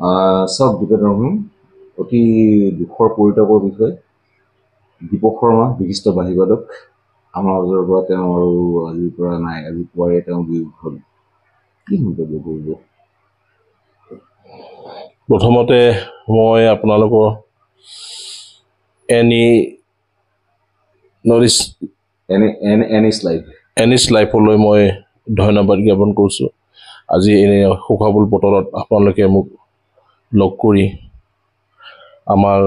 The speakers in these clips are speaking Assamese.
চাওক বিগত অতি দুখৰ পৰিতাপৰ বিষয় দীপক শৰ্মা বিশিষ্ট বাহিবাদক আমাৰ মাজৰ পৰা তেওঁ আৰু আজিৰ পৰা নাই, আজি পুৱাৰে তেওঁ বিয়োগ হ'ল। কি মন্তব্য কৰিব? প্ৰথমতে মই আপোনালোকৰ এনিছ লাইফলৈ মই ধন্যবাদ জ্ঞাপন কৰিছোঁ। আজি এনে সুখাবুল বতৰত আপোনালোকে মোক লগ কৰি আমাৰ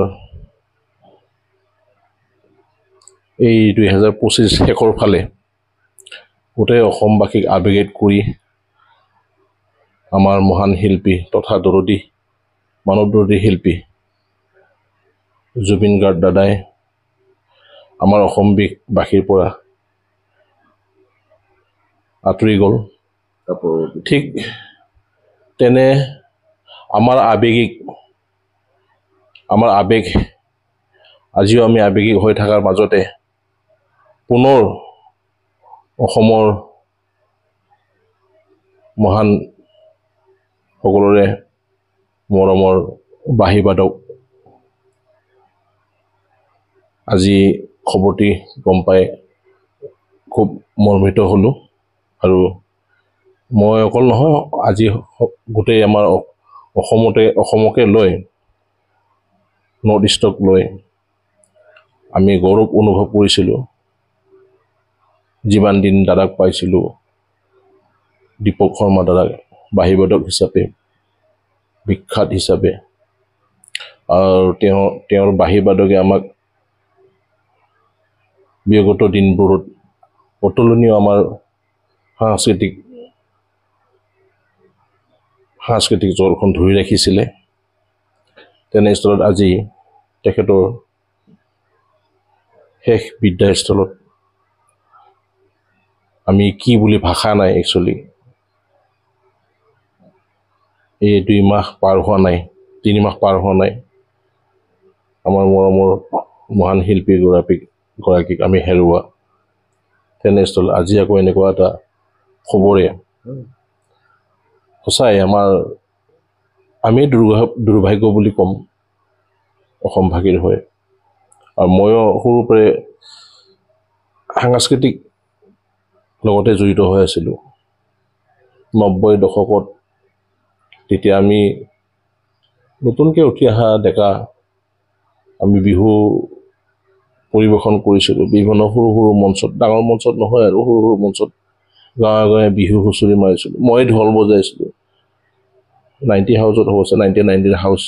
এই 2025 শেষৰ ফালে গোটেই অসমবাসীক আবেগিত কৰি আমাৰ মহান শিল্পী তথা দৰদী মানৱ দৰদী শিল্পী জুবিন গাৰ্গ দাদাই আমাৰ অসমবাসীৰ পৰা আঁতৰি গ'ল। ঠিক তেনে আমাৰ আবেগ আজিও আমি আবেগিক হৈ থকাৰ মাজতে পুনৰ অসমৰ মহান সকলোৰে মৰমৰ বাহিবাদক আজি খবৰটি গম পাই খুব মৰ্মিত হ'লোঁ। আৰু মই অকল নহয়, আজি গোটেই আমাৰ অসমকে লৈ নৰ্থ ইষ্টক লৈ আমি গৌৰৱ অনুভৱ কৰিছিলোঁ। যিমান দিন দাদাক পাইছিলোঁ, দীপক শৰ্মা দাদাক বাহিবাদক হিচাপে, বিখ্যাত হিচাপে, আৰু তেওঁৰ বাহিবাদকে আমাক বিগত দিনবোৰত অতুলনীয় আমাৰ সাংস্কৃতিক জলখন ধৰি ৰাখিছিলে। তেনেস্থলত আজি তেখেতৰ শেষ বিদ্যাস্থলত আমি কি বুলি ভাষা নাই একচুৱেলি। এই 2 মাহ পাৰ হোৱা নাই, 3 মাহ পাৰ হোৱা নাই, আমাৰ মৰমৰ মহান শিল্পী গৰাকীক আমি হেৰুওৱা। তেনেস্থলত আজি আকৌ এনেকুৱা এটা খবৰে সঁচাই আমি দুৰ্ভাগ্য বুলি ক'ম অসমভাগীৰ হৈ। আৰু ময়ো সৰুৰ পৰাই সাংস্কৃতিক লগতে জড়িত হৈ আছিলোঁ। 90 দশকত তেতিয়া আমি নতুনকৈ উঠি অহা ডেকা আমি বিহু পৰিৱেশন কৰিছিলোঁ বিভিন্ন সৰু সৰু মঞ্চত, ডাঙৰ মঞ্চত নহয় আৰু সৰু সৰু মঞ্চত গাঁৱে গাঁৱে বিহু হুঁচৰি মাৰিছিলোঁ। মই ঢোল বজাইছিলোঁ 90 হাউচত, অৱশ্যে 1990 হাউচ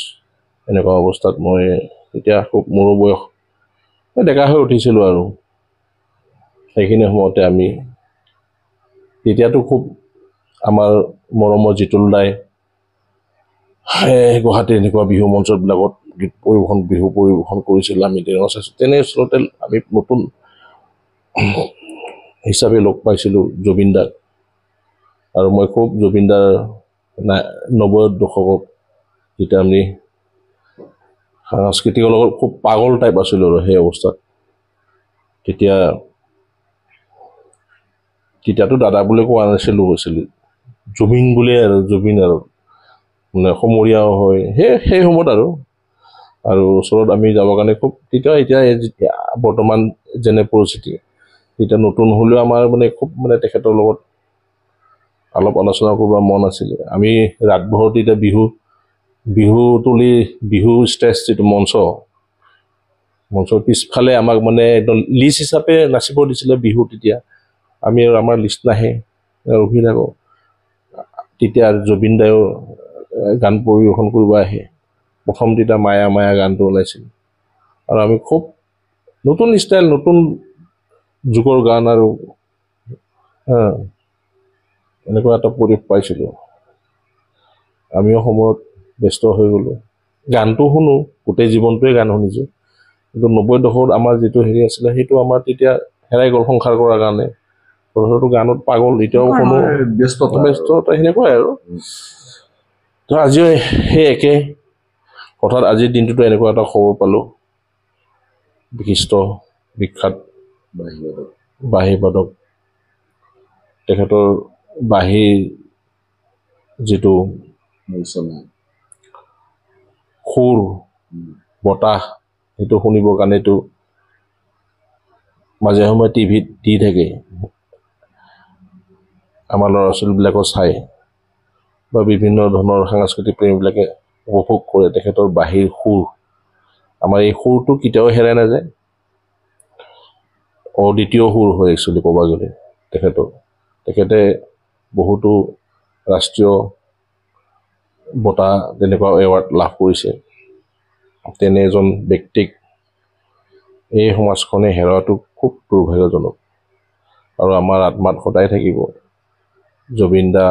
এনেকুৱা অৱস্থাত মই তেতিয়া খুব মোৰো বয়স ডেকা হৈ উঠিছিলোঁ। আৰু সেইখিনি সময়তে আমি তেতিয়াতো খুব আমাৰ মৰমৰ জিতুল দাই গুৱাহাটীৰ এনেকুৱা বিহু মঞ্চবিলাকত বিহু পৰিৱেশন কৰিছিল। আমি তেওঁ চাইছোঁ। তেনেস্থলতে আমি নতুন হিচাপে লগ পাইছিলোঁ জুবিন দাক। আৰু মই খুব জুবিন দাৰ 90 দশকত যেতিয়া আমি সাংস্কৃতিকৰ লগত খুব পাগল টাইপ আছিলোঁ। আৰু সেই অৱস্থাত তেতিয়াতো দাদা বুলি কোৱা নাছিলোঁ, জুবিন বুলিয়ে আৰু জুবিন আৰু মানে সমৰীয়াও হয় সেই সময়ত আৰু ওচৰত আমি যাবৰ কাৰণে খুব এতিয়া বৰ্তমান যেনে পৰিস্থিতি, তেতিয়া নতুন হ'লেও আমাৰ মানে খুব মানে তেখেতৰ লগত অলপ আলোচনা কৰিব মন আছিলে। আমি ৰাতভৰ তেতিয়া বিহু ষ্টেজ যিটো মঞ্চৰ পিছফালে আমাক মানে একদম লিষ্ট হিচাপে নাচিব দিছিলে বিহু। তেতিয়া আমি আৰু আমাৰ লিষ্ট নাহে, ৰখি থাকোঁ। তেতিয়া জুবিন দায়েও গান পৰিৱেশন কৰিব আহে। প্ৰথম তেতিয়া মায়া মায়া গানটো ওলাইছিল। আৰু আমি খুব নতুন ষ্টাইল, নতুন যুগৰ গান আৰু এনেকুৱা এটা পৰিৱেশ পাইছিলোঁ। আমিও সময়ত ব্যস্ত হৈ গ'লোঁ। গানটো শুনো, গোটেই জীৱনটোৱে গান শুনিছোঁ, কিন্তু 90 দশকত আমাৰ যিটো হেৰি আছিলে সেইটো আমাৰ তেতিয়া হেৰাই গ'ল সংসাৰ কৰাৰ কাৰণে। গানত পাগল, এতিয়াও কোনো ব্যস্ততা সেনেকুৱাই আৰু। তো আজিও সেই একে হঠাৎ আজিৰ দিনটোতো এনেকুৱা এটা খবৰ পালোঁ, বিখ্যাত বাহিবাদক তেখেতৰ বাঁহীৰ যিটো সুৰ বতাহ সেইটো শুনিবৰ কাৰণেতো মাজে সময়ে টিভিত দি থাকে আমাৰ ল'ৰা ছোৱালীবিলাকৰ চাই বা বিভিন্ন ধৰণৰ সাংস্কৃতিক প্ৰেমীবিলাকে উপভোগ কৰে তেখেতৰ বাঁহীৰ সুৰ আমাৰ এই সুৰটো কেতিয়াও হেৰাই নাযায় অদ্বিতীয় সুৰ হয় একচুৱেলি ক'ব গ'লে তেখেতে বহুতো ৰাষ্ট্ৰীয় বঁটা তেনেকুৱা এৱাৰ্ড লাভ কৰিছে তেনে এজন ব্যক্তিক এই সমাজখনে হেৰুৱাটো খুব দুৰ্ভাগ্যজনক আৰু আমাৰ আত্মাত সদায় থাকিব জুবিন দা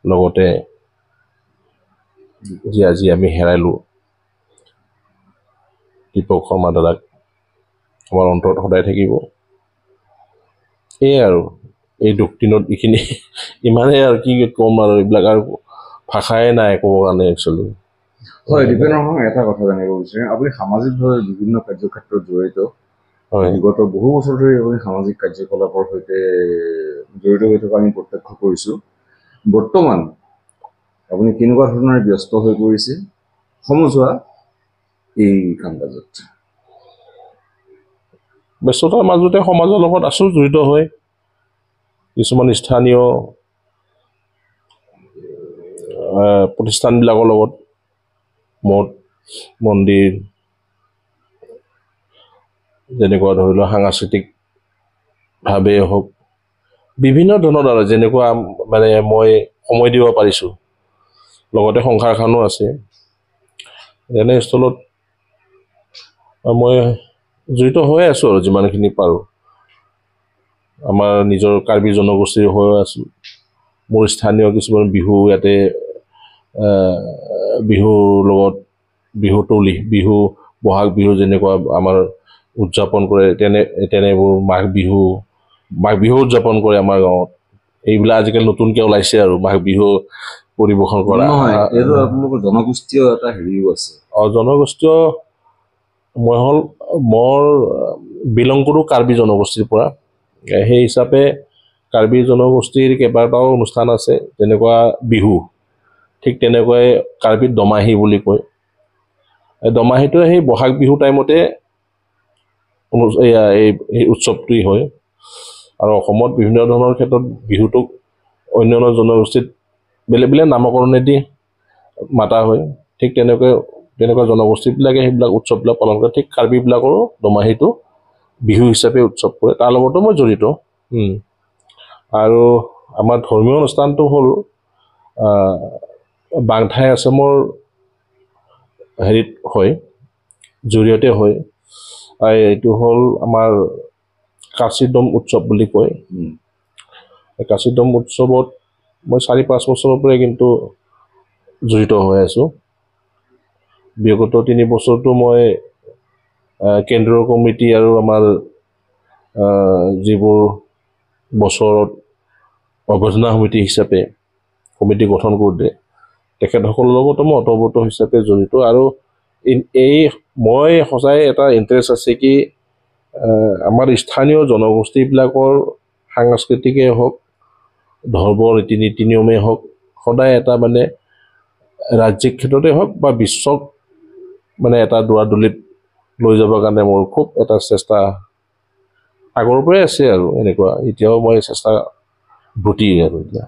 লগতে যে আজি আমি হেৰাইলোঁ দীপক শৰ্মা দাদাক আমাৰ অন্তৰত সদায় থাকিব সেয়াই আৰু এই দুখ দিনত এইখিনি ইমানেই আৰু কি ক'ম আৰু এইবিলাক আৰু ভাষাই নাই ক'বৰ কাৰণে একচুৱেলি হয় দীপেন ৰহং এটা কথা জানিব বিচাৰিম আপুনি সামাজিকভাৱে বিভিন্ন কাৰ্যক্ষেত্ৰত জড়িত হয় বিগত বহু বছৰ ধৰি আপুনি সামাজিক কাৰ্যকলাপৰ সৈতে জড়িত হৈ থকা আমি প্ৰত্যক্ষ কৰিছোঁ বৰ্তমান আপুনি কেনেকুৱা ধৰণেৰে ব্যস্ত হৈ পৰিছে সমজুৱা এই কাম কাজত ব্যস্ততাৰ মাজতে সমাজৰ লগত আছোঁ জড়িত হৈ কিছুমান স্থানীয় প্ৰতিষ্ঠানবিলাকৰ লগত মঠ মন্দিৰ যেনেকুৱা ধৰি লওক সাংস্কৃতিকভাৱে হওক বিভিন্ন ধৰণৰ আৰু যেনেকুৱা মানে মই সময় দিব পাৰিছোঁ লগতে সংসাৰখনো আছে এনেস্থলত মই জড়িত হৈ আছোঁ আৰু যিমানখিনি পাৰোঁ আমাৰ নিজৰ কাৰ্বি জনগোষ্ঠীৰ হৈ আছোঁ মোৰ স্থানীয় কিছুমান বিহু ইয়াতে বিহুৰ লগত বিহু বহাগ বিহু যেনেকুৱা আমাৰ উদযাপন কৰে তেনেবোৰ মাঘ বিহু উদযাপন কৰে আমাৰ গাঁৱত এইবিলাক আজিকালি নতুনকৈ ওলাইছে আৰু মাঘ বিহু পৰিৱেশন কৰা এইটো আপোনালোকৰ জনগোষ্ঠীয় এটা হেৰিও আছে জনগোষ্ঠীয় মোৰ বিলং কৰোঁ কাৰ্বি জনগোষ্ঠীৰ পৰা সেই হিচাপে কাৰ্বি জনগোষ্ঠীৰ কেইবাটাও অনুষ্ঠান আছে যেনেকুৱা বিহু ঠিক তেনেকৈ কাৰ্বিত দমাহী বুলি কয় দমাহীটো সেই বহাগ বিহু টাইমতে এই উৎসৱটি হয় আৰু অসমত বিভিন্ন ধৰণৰ ক্ষেত্ৰত বিহুটোক অন্যান্য জনগোষ্ঠীত বেলেগ বেলেগ নামকৰণেদি মাতা হয় ঠিক তেনেকুৱা জনগোষ্ঠীবিলাকে সেইবিলাক উৎসৱবিলাক পালন কৰে ঠিক কাৰ্বিবিলাকৰো দমাহীটো বিহু হিচাপে উৎসৱ কৰে তাৰ লগতো মই জড়িত আৰু আমাৰ ধৰ্মীয় অনুষ্ঠানটো হ'ল বাংঠাই আছামৰ হেৰিত হয় জৰিয়তে হয় এইটো হ'ল আমাৰ কাশীদম উৎসৱ বুলি কয় কাশীদম উৎসৱত মই 4-5 বছৰৰ পৰাই কিন্তু জড়িত হৈ আছোঁ বিগত 3 বছৰটো মই কেন্দ্ৰীয় কমিটি আৰু আমাৰ যিবোৰ বছৰত অভ্যৰ্থনা সমিতি হিচাপে কমিটি গঠন কৰোঁতে তেখেতসকলৰ লগতো মই অন্তৰ্ভুক্ত হিচাপে জড়িত আৰু মই সঁচাই এটা ইণ্টাৰেষ্ট আছে কি আমাৰ স্থানীয় জনগোষ্ঠীবিলাকৰ সাংস্কৃতিকেই হওক ধৰ্ম ৰীতি নিয়মেই হওক সদায় এটা মানে ৰাজ্যিক ক্ষেত্ৰতে হওক বা বিশ্বক মানে এটা দৌৰাদলিত লৈ যাবৰ কাৰণে মোৰ খুব এটা চেষ্টা আগৰ পৰাই আছে আৰু এনেকুৱা এতিয়াও মই চেষ্টা ব্ৰতী আৰু এতিয়া